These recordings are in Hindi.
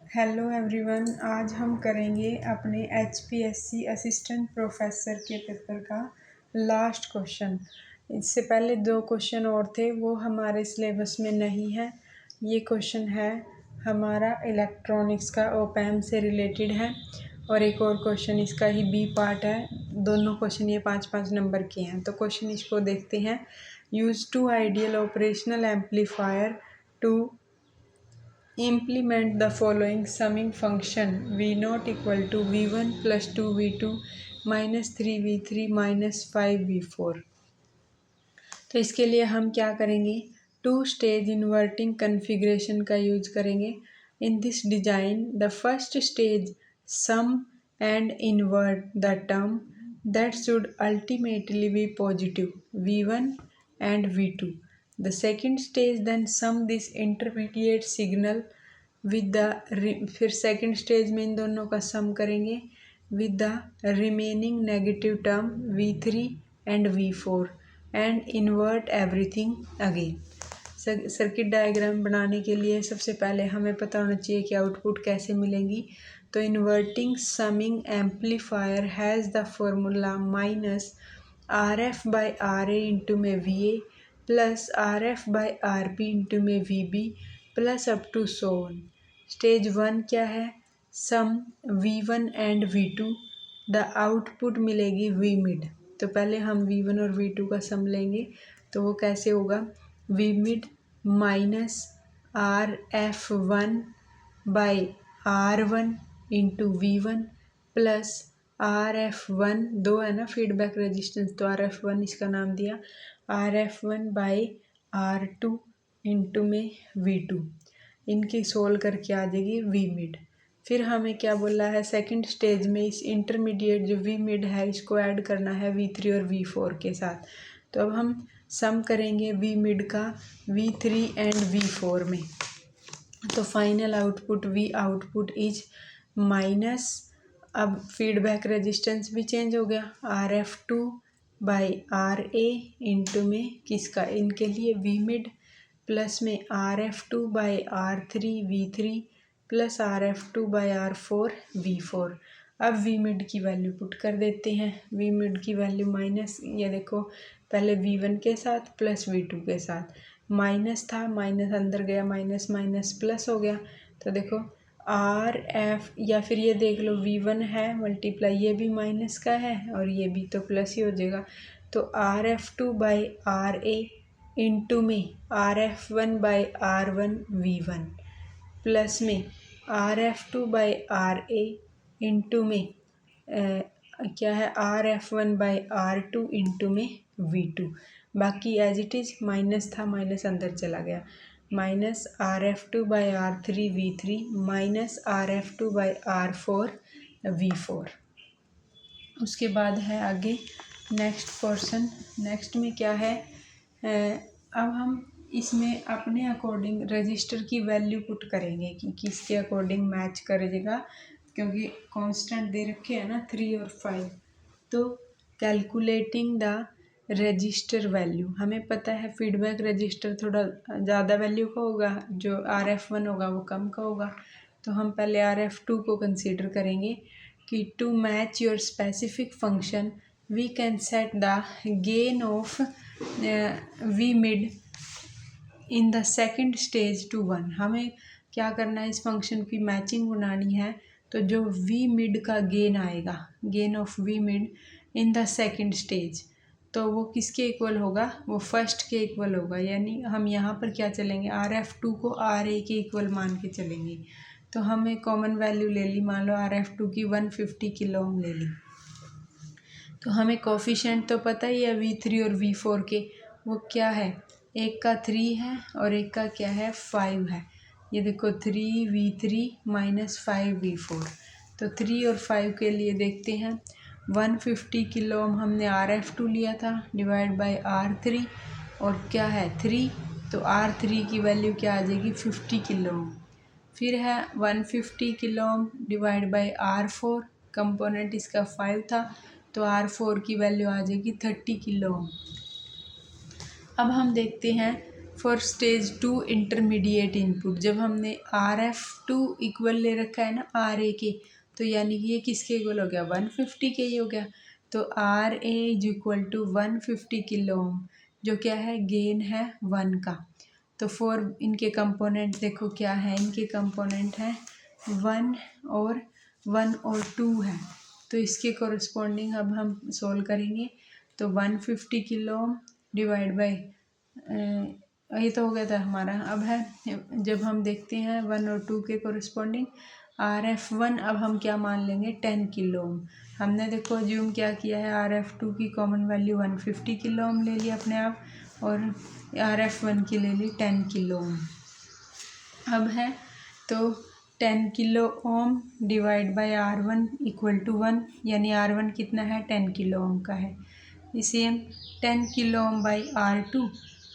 हेलो एवरीवन, आज हम करेंगे अपने HPSC असिस्टेंट प्रोफेसर के पेपर का लास्ट क्वेश्चन। इससे पहले 2 क्वेश्चन और थे, वो हमारे सिलेबस में नहीं है। ये क्वेश्चन है हमारा इलेक्ट्रॉनिक्स का, ओपैम से रिलेटेड है, और एक और क्वेश्चन इसका ही बी पार्ट है। दोनों क्वेश्चन ये 5-5 नंबर के हैं। तो क्वेश्चन इसको देखते हैं। Use two ideal operational amplifier to implement the following summing function v0 equal to v1 plus 2v2 minus 3v3 minus 5v4। तो इसके लिए हम क्या करेंगे, 2 स्टेज इन्वर्टिंग कन्फिग्रेशन का यूज करेंगे। In this design the first stage sum and invert the term that should ultimately be positive v1 and v2. The second stage then sum this intermediate signal with the फिर सेकेंड स्टेज में इन दोनों का सम करेंगे with the remaining negative term v3 and v4 and invert everything again. Circuit diagram बनाने के लिए सबसे पहले हमें पता होना चाहिए कि आउटपुट कैसे मिलेंगी। तो inverting summing amplifier has the formula minus RF by RA into में VA plus RF by RB into में VB plus up to so on. Stage 1 क्या है, sum V1 and V2, the output मिलेगी V मिड। तो पहले हम V1 और V2 का सम लेंगे, तो वो कैसे होगा, V mid minus RF1 by R1 into V1 plus RF1, 2 है ना फीडबैक रेजिस्टेंस, तो RF1 इसका नाम दिया, RF1 बाई R2 इंटू में V2। इनकी सोल्व करके आ जाएगी V मिड। फिर हमें क्या बोला है, सेकंड स्टेज में इस इंटरमीडिएट जो V मिड है इसको ऐड करना है V3 और V4 के साथ। तो अब हम सम करेंगे V मिड का V3 एंड V4 में। तो final output V output is minus, अब फीडबैक रेजिस्टेंस भी चेंज हो गया, RF2 बाई RA इंटू में किसका, इनके लिए V मिड प्लस में RF2 by R3 V3 plus RF2 by R4 V4। अब V मिड की वैल्यू पुट कर देते हैं। V मिड की वैल्यू माइनस, ये देखो पहले V1 के साथ प्लस V2 के साथ, माइनस था, माइनस अंदर गया, माइनस माइनस प्लस हो गया। तो देखो RF, या फिर ये देख लो V1 है मल्टीप्लाई, ये भी माइनस का है और ये भी तो प्लस ही हो जाएगा। तो RF2 बाई RA इंटू में RF1 by R1 V1 plus में RF2 बाई RA इंटू में क्या है RF1 बाई R2 इंटू में V2। बाकी एज इट इज़, माइनस था, माइनस अंदर चला गया, minus RF2 by R3 V3 minus RF2 by R4 V4। उसके बाद है आगे नेक्स्ट पोर्शन। नेक्स्ट में क्या है, अब हम इसमें अपने अकॉर्डिंग रजिस्टर की वैल्यू पुट करेंगे कि किसके अकॉर्डिंग मैच करेगा, क्योंकि कांस्टेंट दे रखे हैं ना 3 और 5। तो कैलकुलेटिंग द रजिस्टर वैल्यू, हमें पता है फीडबैक रजिस्टर थोड़ा ज़्यादा वैल्यू का होगा, जो RF1 होगा वो कम का होगा। तो हम पहले RF2 को कंसीडर करेंगे कि to match your specific function we can set the gain of V mid in the second stage to 1। हमें क्या करना है, इस फंक्शन की मैचिंग बनानी है। तो जो V मिड का गेन आएगा, gain of V mid in the second stage, तो वो किसके इक्वल होगा, वो फर्स्ट के इक्वल होगा। यानी हम यहाँ पर क्या चलेंगे, RF2 को RA के इक्वल मान के चलेंगे। तो हमें कॉमन वैल्यू ले ली, मान लो RF2 की 150 किलो ओम ले ली। तो हमें कोफिशिएंट तो पता ही है V3 और V4 के, वो क्या है, एक का 3 है और एक का क्या है 5 है। ये देखो 3V3 माइनस 5V4। तो 3 और 5 के लिए देखते हैं, 150 किलो ओम हमने RF2 लिया था डिवाइड बाई R3, और क्या है 3, तो R3 की वैल्यू क्या आ जाएगी 50 किलो ओम। फिर है 150 kilo ohm divide by R4, component इसका 5 था, तो R4 की वैल्यू आ जाएगी 30 किलो ओम। अब हम देखते हैं फॉर स्टेज 2 इंटरमीडिएट इनपुट, जब हमने RF2 इक्वल ले रखा है ना RA के, तो यानी कि ये किसके इक्वल हो गया 150 के ही हो गया। तो RA is equal to 150 kilo ohm, जो क्या है गेन है 1 का। तो फॉर इनके कंपोनेंट देखो क्या है, इनके कंपोनेंट है 1 और 2 है। तो इसके कोरस्पॉन्डिंग अब हम सोल्व करेंगे। तो 150 किलो ओम डिवाइड बाई ये तो हो गया था हमारा। अब है जब हम देखते हैं 1 और 2 के कोरस्पॉन्डिंग RF1 अब हम क्या मान लेंगे 10 किलो ओम। हमने देखो अज्यूम क्या किया है, RF2 की कॉमन वैल्यू 150 किलो ओम ले लिया अपने आप, और RF1 की ले ली 10 किलो ओम। अब है तो 10 kilo ohm divide by R1 equal to 1, यानी R1 कितना है 10 किलो ओम का है। इसे 10 किलो ओम बाई R2,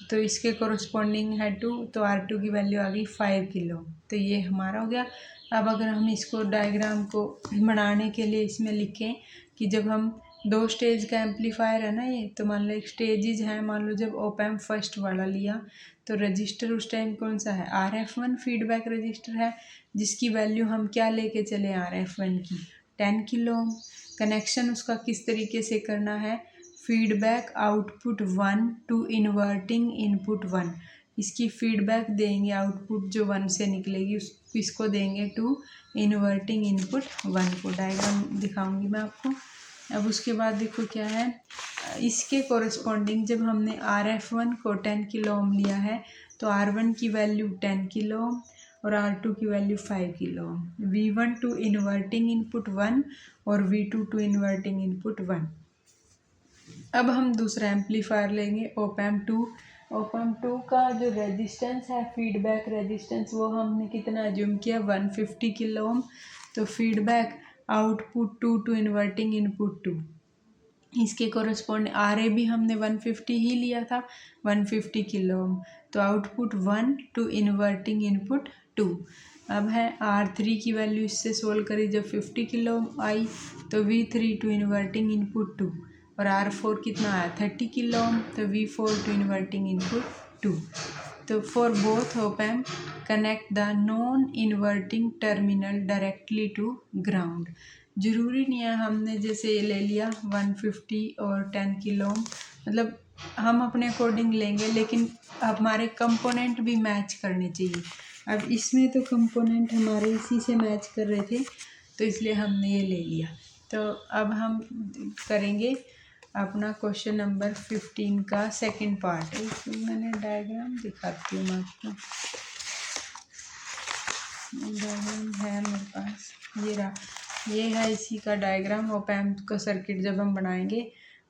तो इसके कोरस्पॉन्डिंग है 2, तो R2 की वैल्यू आ गई 5 किलो। तो ये हमारा हो गया। अब अगर हम इसको डायग्राम को बनाने के लिए इसमें लिखें कि जब हम 2 स्टेज का एम्पलीफायर है ना ये, तो मान लो एक स्टेजेज है, मान लो जब ओप एम्प फर्स्ट वाला लिया तो रजिस्टर उस टाइम कौन सा है RF1 फीडबैक रजिस्टर है, जिसकी वैल्यू हम क्या लेके चले RF1 की 10 किलो ओम। कनेक्शन उसका किस तरीके से करना है, feedback output 1 to inverting input 1, इसकी फीडबैक देंगे आउटपुट जो 1 से निकलेगी इसको देंगे टू इन्वर्टिंग इनपुट 1 को। डायग्राम दिखाऊंगी मैं आपको। अब उसके बाद देखो क्या है, इसके कोरस्पॉन्डिंग जब हमने RF1 को 10 किलो ओम लिया है, तो R1 की वैल्यू 10 किलो ओम और R2 की value 5 kilo ohm. V1 to inverting input 1 और V2 टू इन्वर्टिंग इनपुट 1। अब हम दूसरा एम्पलीफायर लेंगे ओप एम्प 2। ओप एम्प 2 का जो रेजिस्टेंस है फीडबैक रेजिस्टेंस, वो हमने कितना अज्यूम किया 150 किलो ओम। तो feedback output 2 to inverting input 2, इसके कोरस्पॉन्ड RA भी हमने 150 ही लिया था 150 किलो ओम। तो आउटपुट 1 टू इन्वर्टिंग इनपुट 2। अब है R3 की वैल्यू इससे सोल्व करी जब 50 किलो ओम आई, तो V3 टू इन्वर्टिंग इनपुट 2, और R4 कितना आया 30 किलो ओम, तो V4 टू इन्वर्टिंग इनपुट 2। तो for both op amp connect the non inverting terminal directly to ground. जरूरी नहीं है हमने जैसे ले लिया 150 और 10 किलो ओम, मतलब हम अपने अकॉर्डिंग लेंगे, लेकिन हमारे कंपोनेंट भी मैच करने चाहिए। अब इसमें तो कंपोनेंट हमारे इसी से मैच कर रहे थे, तो इसलिए हमने ये ले लिया। तो अब हम करेंगे अपना क्वेश्चन नंबर 15 का सेकंड पार्ट। मैंने डायग्राम दिखाती हूँ आपको, डायग्राम है मेरे पास, ये रहा, ये है इसी का डायग्राम। ओप एम्प का सर्किट जब हम बनाएंगे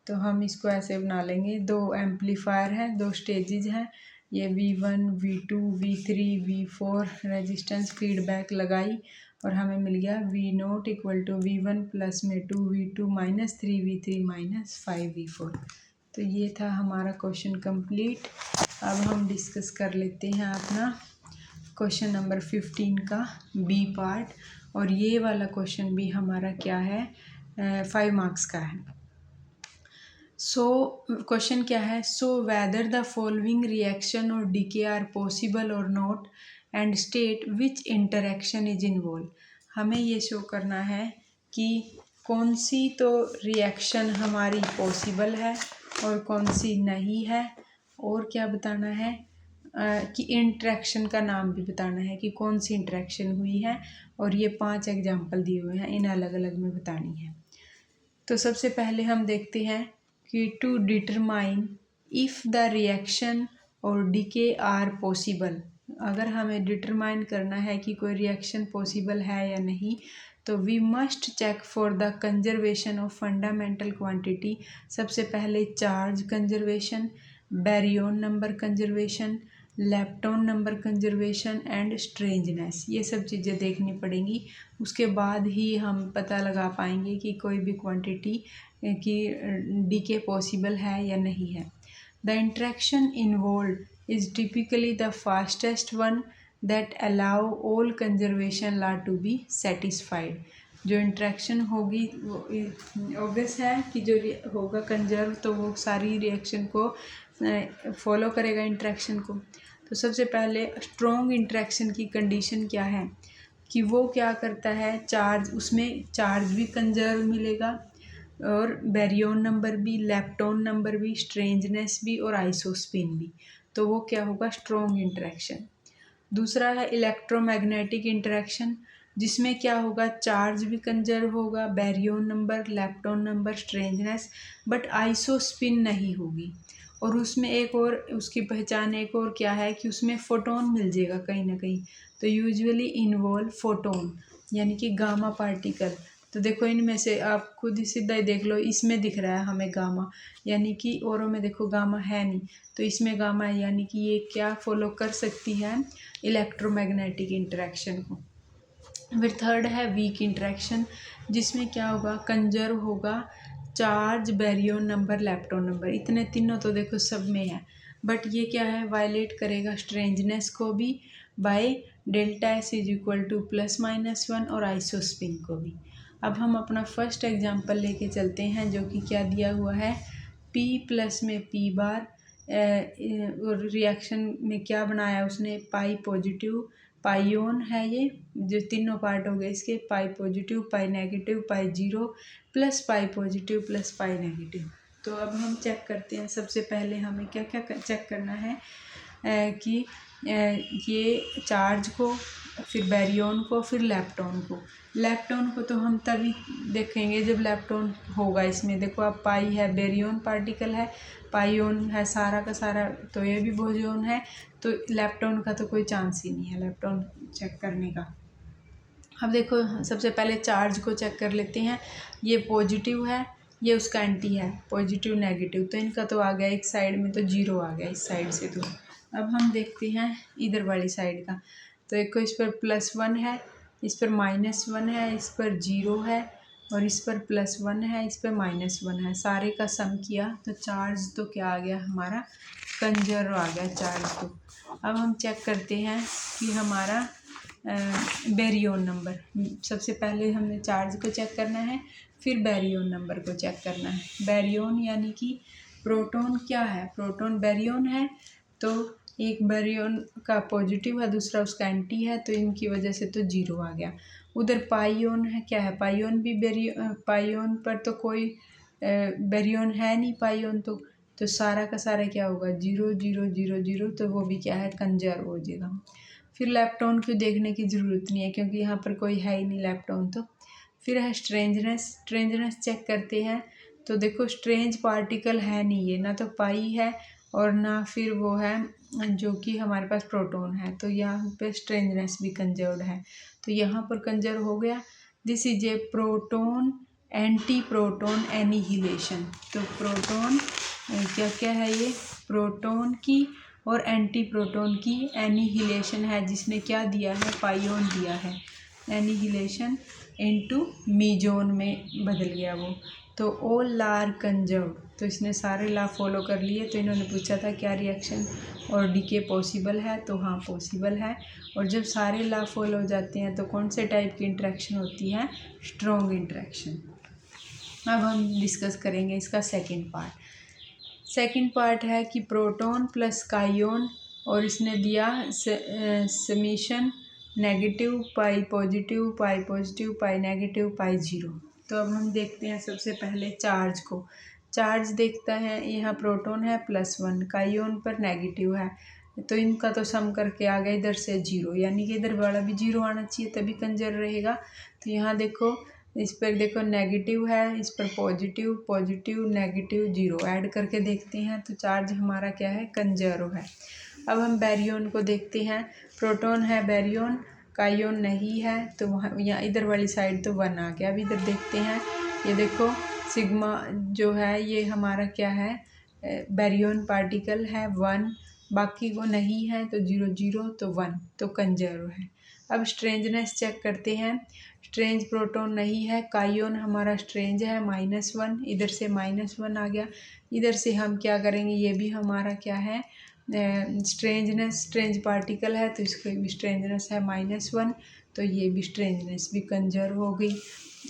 तो हम इसको ऐसे बना लेंगे। 2 एम्पलीफायर हैं, 2 स्टेजेस हैं, ये V1 V2 V3 V4 resistance feedback लगाई और हमें मिल गया V0 equal to V1 plus में 2V2 minus 3V3 minus 5V4। तो ये था हमारा क्वेश्चन कंप्लीट। अब हम डिस्कस कर लेते हैं अपना क्वेश्चन नंबर 15 का बी पार्ट, और ये वाला क्वेश्चन भी हमारा क्या है 5 मार्क्स का है। सो क्वेश्चन क्या है, so whether the following reaction और डीके आर पॉसिबल और not and state which interaction is involve. हमें ये शो करना है कि कौन सी तो रिएक्शन हमारी पॉसिबल है और कौन सी नहीं है, और क्या बताना है कि इंटरेक्शन का नाम भी बताना है कि कौन सी इंटरेक्शन हुई है, और ये 5 एग्जाम्पल दिए हुए हैं, इन अलग अलग में बतानी है। तो सबसे पहले हम देखते हैं कि to determine if the reaction और डीके आर पॉसिबल, अगर हमें डिटरमाइन करना है कि कोई रिएक्शन पॉसिबल है या नहीं, तो we must check for the conservation of fundamental quantity. सबसे पहले charge conservation, baryon number conservation, lepton number conservation and strangeness, ये सब चीज़ें देखनी पड़ेंगी। उसके बाद ही हम पता लगा पाएंगे कि कोई भी क्वांटिटी की डीके पॉसिबल है या नहीं है। The interaction involve is typically the fastest one that allow all conservation law to be satisfied. जो इंटरेक्शन होगी वो ऑब्वियस है कि जो होगा कंजर्व, तो वो सारी रिएक्शन को फॉलो करेगा इंटरेक्शन को। तो सबसे पहले स्ट्रॉन्ग इंटरेक्शन की कंडीशन क्या है कि वो क्या करता है, चार्ज, उसमें चार्ज भी कंजर्व मिलेगा और बैरियन नंबर भी, लेप्टॉन नंबर भी, स्ट्रेंजनेस भी और आइसोस्पिन भी। तो वो क्या होगा, स्ट्रॉन्ग इंटरेक्शन। दूसरा है इलेक्ट्रोमैग्नेटिक इंटरेक्शन, जिसमें क्या होगा, चार्ज भी कंजर्व होगा, Baryon number, lepton number, strangeness, but isospin नहीं होगी। और उसमें एक और उसकी पहचान एक और क्या है कि उसमें फोटोन मिल जाएगा कहीं ना कहीं। तो यूजुअली इन्वॉल्व फोटोन यानी कि गामा पार्टिकल। तो देखो इनमें से आप खुद ही सीधा ही देख लो, इसमें दिख रहा है हमें गामा, यानी कि औरों में देखो गामा है नहीं, तो इसमें गामा है, यानी कि ये क्या फॉलो कर सकती है, इलेक्ट्रोमैग्नेटिक इंटरेक्शन को। फिर थर्ड है वीक इंटरेक्शन, जिसमें क्या होगा, कंजर्व होगा charge, Baryon number, lepton number, इतने तीनों तो देखो सब में है, बट ये क्या है, वायलेट करेगा स्ट्रेंजनेस को भी by delta S is equal to +-1 और आइसोस्पिन को भी। अब हम अपना फर्स्ट एग्जांपल लेके चलते हैं, जो कि क्या दिया हुआ है, P+ में P बार और रिएक्शन में क्या बनाया उसने, पाई पॉजिटिव, पाइयोन है, ये जो तीनों पार्ट हो गए इसके, pi positive, pi negative, pi zero, plus pi positive plus pi negative. तो अब हम चेक करते हैं, सबसे पहले हमें क्या क्या चेक करना है कि ये चार्ज को, फिर बैरियन को, फिर लेप्टॉन को। लेप्टॉन को तो हम तभी देखेंगे जब लेप्टॉन होगा इसमें। देखो अब पाई है, बैरियन पार्टिकल है, पाइयोन है सारा का सारा, तो ये भी बोसोन है, तो लेप्टॉन का तो कोई चांस ही नहीं है लेप्टॉन चेक करने का। अब देखो सबसे पहले चार्ज को चेक कर लेते हैं। ये पॉजिटिव है, ये उसका एंटी है, पॉजिटिव नेगेटिव, तो इनका तो आ गया एक साइड में, तो जीरो आ गया इस साइड से। तो अब हम देखते हैं इधर वाली साइड का। तो एक को इस पर +1 है, इस पर -1 है, इस पर जीरो है, और इस पर +1 है, इस पर -1 है। सारे का सम किया तो चार्ज तो क्या आ गया हमारा, कंजर्व आ गया चार्ज। तो अब हम चेक करते हैं कि हमारा बैरियन नंबर, सबसे पहले हमें चार्ज को चेक करना है, फिर बैरियन नंबर को चेक करना है। बैरियन यानी कि प्रोटॉन क्या है, प्रोटॉन बैरियन है, तो एक बैरियन का पॉजिटिव है, दूसरा उसका एंटी है, तो इनकी वजह से तो जीरो आ गया। उधर पाइयोन है, क्या है, पाइयोन भी पाइयोन पर तो कोई बैरियन है नहीं, पाइयोन तो सारा का सारा क्या होगा, 0 0 0 0, तो वो भी क्या है, कंजर्व हो जाएगा। फिर लेप्टॉन को देखने की ज़रूरत नहीं है, क्योंकि यहाँ पर कोई है ही नहीं लेप्टॉन। तो फिर है स्ट्रेंजनेस, स्ट्रेंजनेस चेक करते हैं। तो देखो स्ट्रेंज पार्टिकल है नहीं, ये ना तो पाई है और ना फिर वो है जो कि हमारे पास प्रोटॉन है, तो यहाँ पे स्ट्रेंजनेस भी कंजर्व्ड है, तो यहाँ पर कंजर्व हो गया। This is a proton anti proton annihilation. तो प्रोटॉन क्या क्या है, ये प्रोटॉन की और एंटी प्रोटॉन की एनिहिलेशन है, जिसने क्या दिया है, पाइयोन दिया है, एनिहिलेशन इनटू मीजोन में बदल गया वो। तो ऑल ला आर कंजर्व्ड, तो इसने सारे ला फॉलो कर लिए। तो इन्होंने पूछा था क्या रिएक्शन और डीके पॉसिबल है, तो हाँ पॉसिबल है। और जब सारे ला फॉलो हो जाते हैं तो कौन से टाइप की इंटरेक्शन होती है, स्ट्रॉन्ग इंटरेक्शन। अब हम डिस्कस करेंगे इसका सेकेंड पार्ट। सेकंड पार्ट है कि प्रोटॉन प्लस काइयोन, और इसने दिया समीशन नेगेटिव, पाई पॉजिटिव, पाई positive, pi negative, pi zero. तो अब हम देखते हैं सबसे पहले चार्ज को। चार्ज देखता है, यहाँ प्रोटॉन है +1, काइयोन पर नेगेटिव है, तो इनका तो सम करके आ गया इधर से जीरो, यानी कि इधर वाला भी जीरो आना चाहिए तभी कंजर्व रहेगा। तो यहाँ देखो इस पर देखो नेगेटिव है, इस पर positive, positive, negative, zero, add करके देखते हैं तो चार्ज हमारा क्या है, कंजर्व है। अब हम बैरियन को देखते हैं। प्रोटॉन है बैरियन, काइयोन नहीं है, तो वहाँ यहाँ इधर वाली साइड तो 1 आ गया। अब इधर देखते हैं, ये देखो सिग्मा जो है ये हमारा क्या है, बैरियन पार्टिकल है 1, बाकी वो नहीं है तो 0 0, तो 1, तो कंजर्व है। अब स्ट्रेंजनेस चेक करते हैं। स्ट्रेंज प्रोटॉन नहीं है, काइयोन हमारा स्ट्रेंज है -1, इधर से -1 आ गया। इधर से हम क्या करेंगे, ये भी हमारा क्या है, स्ट्रेंजनेस, स्ट्रेंज पार्टिकल है, तो इसकी भी स्ट्रेंजनेस है -1, तो ये भी स्ट्रेंजनेस भी कंजर्व हो गई।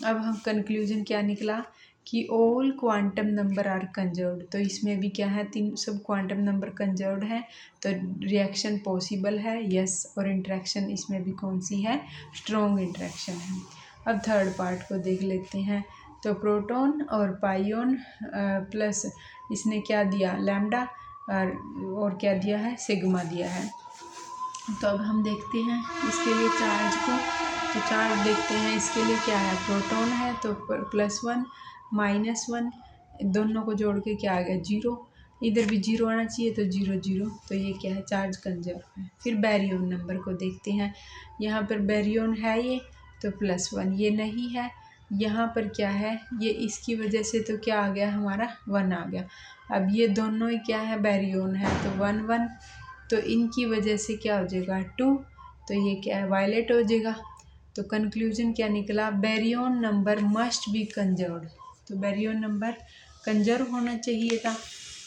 अब हम कंक्लूजन क्या निकला कि all quantum number are conserved, तो इसमें भी क्या है, तीन सब क्वांटम नंबर कंजर्व्ड है, तो रिएक्शन पॉसिबल है, यस। और इंटरेक्शन इसमें भी कौन सी है, स्ट्रॉन्ग इंटरेक्शन है। अब थर्ड पार्ट को देख लेते हैं। तो प्रोटॉन और पाइयोन प्लस इसने क्या दिया, लैम्डा, और क्या दिया है, सिग्मा दिया है। तो अब हम देखते हैं इसके लिए चार्ज को, तो चार्ज देखते हैं इसके लिए क्या है, प्रोटॉन है तो +1 -1, दोनों को जोड़ के क्या आ गया, 0, इधर भी 0 आना चाहिए तो 0 0, तो ये क्या है, चार्ज कंजर्व है। फिर बैरियन नंबर को देखते हैं, यहाँ पर बैरियन है ये तो +1, ये नहीं है, यहाँ पर क्या है, ये इसकी वजह से तो क्या आ गया हमारा, 1 आ गया। अब ये दोनों ही क्या है, बैरियन है तो 1 1, तो इनकी वजह से क्या हो जाएगा, 2, तो ये क्या है, वायलेट हो जाएगा। तो कंक्लूजन क्या निकला, Baryon number must be conserved, तो बैरियन नंबर कंजर्व होना चाहिए था,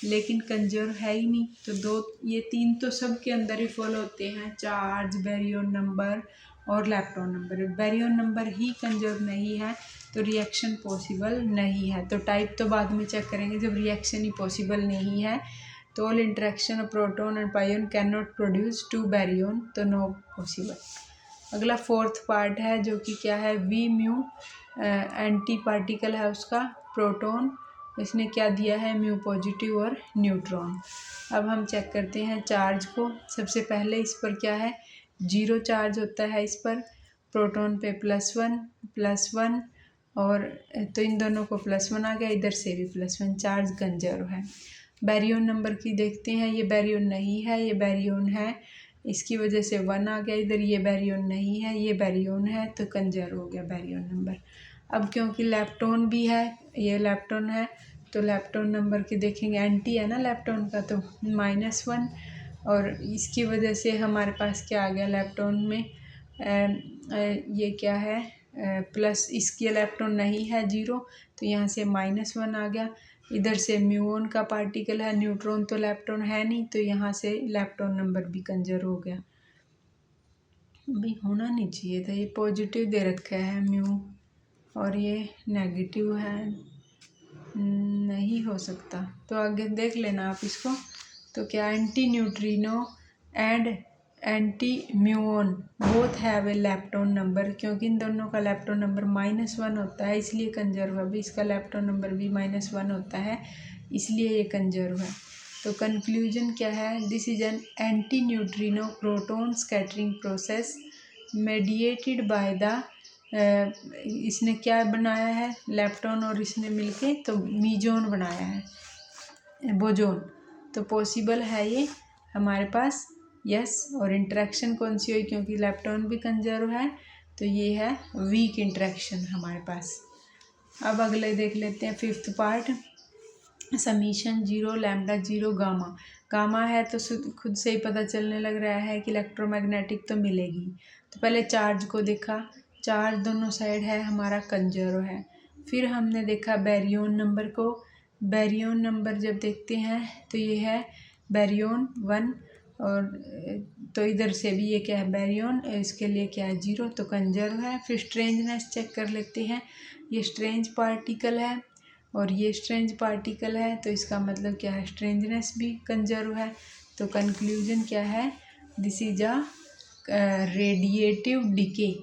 लेकिन कंजर्व है ही नहीं। तो ये तीन तो सब के अंदर ही फॉलो होते हैं, चार्ज, बैरियन नंबर और इलेक्ट्रॉन नंबर। बैरियन नंबर ही कंजर्व नहीं है तो रिएक्शन पॉसिबल नहीं है। तो टाइप तो बाद में चेक करेंगे, जब रिएक्शन ही पॉसिबल नहीं है तो all interaction of proton and pion can not produce 2 baryon, तो नो पॉसिबल। अगला फोर्थ पार्ट है जो कि क्या है, वी म्यू एंटी पार्टिकल है उसका, प्रोटॉन, इसने क्या दिया है, म्यू पॉजिटिव और न्यूट्रॉन। अब हम चेक करते हैं चार्ज को। सबसे पहले इस पर क्या है, 0 चार्ज होता है इस पर, प्रोटॉन पे +1 और तो इन दोनों को +1 आ गया, इधर से भी +1, चार्ज कंजर्व है। बैरियन नंबर की देखते हैं, ये बैरियन नहीं है, ये बैरियन है, इसकी वजह से 1 आ गया इधर, ये बैरियन नहीं है, ये बैरियन है, तो कंजर्व हो गया बैरियन नंबर। अब क्योंकि लेप्टॉन भी है, ये लेप्टॉन है, तो लेप्टॉन नंबर की देखेंगे, एंटी है ना लेप्टॉन का, तो -1, और इसकी वजह से हमारे पास क्या आ गया, लेप्टॉन में ये क्या है, प्लस, इसके इलेक्ट्रॉन नहीं है 0, तो यहाँ से -1 आ गया, इधर से म्यूऑन का पार्टिकल है, न्यूट्रॉन तो लेप्टॉन है नहीं, तो यहाँ से लेप्टॉन नंबर भी कंजर्व हो गया। भाई होना नहीं चाहिए था, ये पॉजिटिव दे रखा है म्यू और ये नेगेटिव है, नहीं हो सकता। तो आगे देख लेना आप इसको। तो क्या, anti neutrino and anti muon both have a lepton number, क्योंकि इन दोनों का लेप्टॉन नंबर -1 होता है, इसलिए कंजर्व है। भी इसका लेप्टॉन नंबर भी -1 होता है, इसलिए ये कंजर्व है। तो कंक्लूजन क्या है, this is an anti neutrino proton scattering process mediated by the, इसने क्या बनाया है, लेप्टॉन और इसने मिलके तो मीजोन बनाया है, बोजोन, तो पॉसिबल है ये हमारे पास, यस। और इंटरेक्शन कौन सी हुई, क्योंकि लेप्टॉन भी कंजर्व है, तो ये है वीक इंटरेक्शन हमारे पास। अब अगले देख लेते हैं fifth part, summation 0 lambda 0 gamma. Gamma है तो खुद से ही पता चलने लग रहा है कि इलेक्ट्रोमैग्नेटिक तो मिलेगी। तो पहले चार्ज को देखा, चार्ज दोनों साइड है हमारा कंजर्व है। फिर हमने देखा बैरियन नंबर को, बैरियन नंबर जब देखते हैं तो ये है बैरियन 1, और तो इधर से भी ये क्या है, बैरियन, इसके लिए क्या है 0, तो कंजर्व है। फिर स्ट्रेंजनेस चेक कर लेते हैं, ये स्ट्रेंज पार्टिकल है और ये स्ट्रेंज पार्टिकल है, तो इसका मतलब क्या है, स्ट्रेंजनेस भी कंजर्व है। तो कंक्लूजन क्या है, this is a radiative decay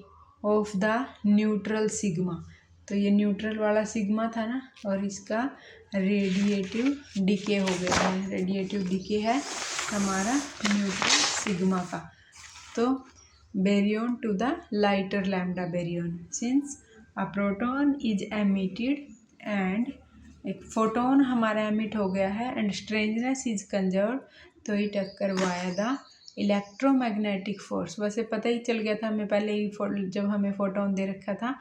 of the neutral sigma, तो ये न्यूट्रल वाला सिग्मा था ना, और इसका रेडिएटिव डिके हो गया है, रेडिएटिव डिके है हमारा न्यूट्रल सिग्मा का। तो baryon to the lighter lambda baryon, since a proton is emitted and एक फोटोन हमारा एमिट हो गया है एंड स्ट्रेंजनेस इज कंजर्व, तो it occur via the electromagnetic force. वैसे पता ही चल गया था हमें पहले ही, जब हमें फोटोन दे रखा था,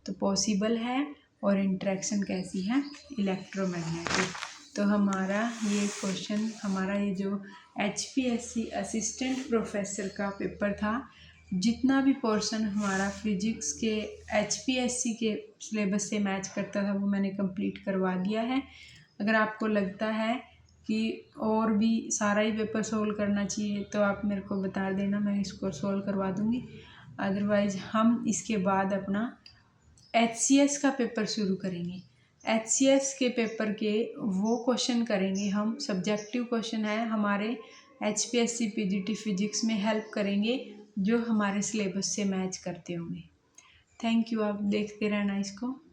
तो पॉसिबल है, और इंट्रैक्शन कैसी है, इलेक्ट्रोमैग्नेटिक। तो हमारा ये क्वेश्चन, हमारा ये जो HPSC असिस्टेंट प्रोफेसर का पेपर था, जितना भी पोर्शन हमारा फिजिक्स के HPSC के सिलेबस से मैच करता था वो मैंने कंप्लीट करवा दिया है। अगर आपको लगता है कि और भी सारा ही पेपर सोल्व करना चाहिए तो आप मेरे को बता देना, मैं इसको सोल्व करवा दूँगी। अदरवाइज़ हम इसके बाद अपना HCS का पेपर शुरू करेंगे। HCS के पेपर के वो क्वेश्चन करेंगे हम, सब्जेक्टिव क्वेश्चन है हमारे HPSC PGT फिजिक्स में हेल्प करेंगे, जो हमारे सिलेबस से मैच करते होंगे। थैंक यू, आप देखते रहना इसको।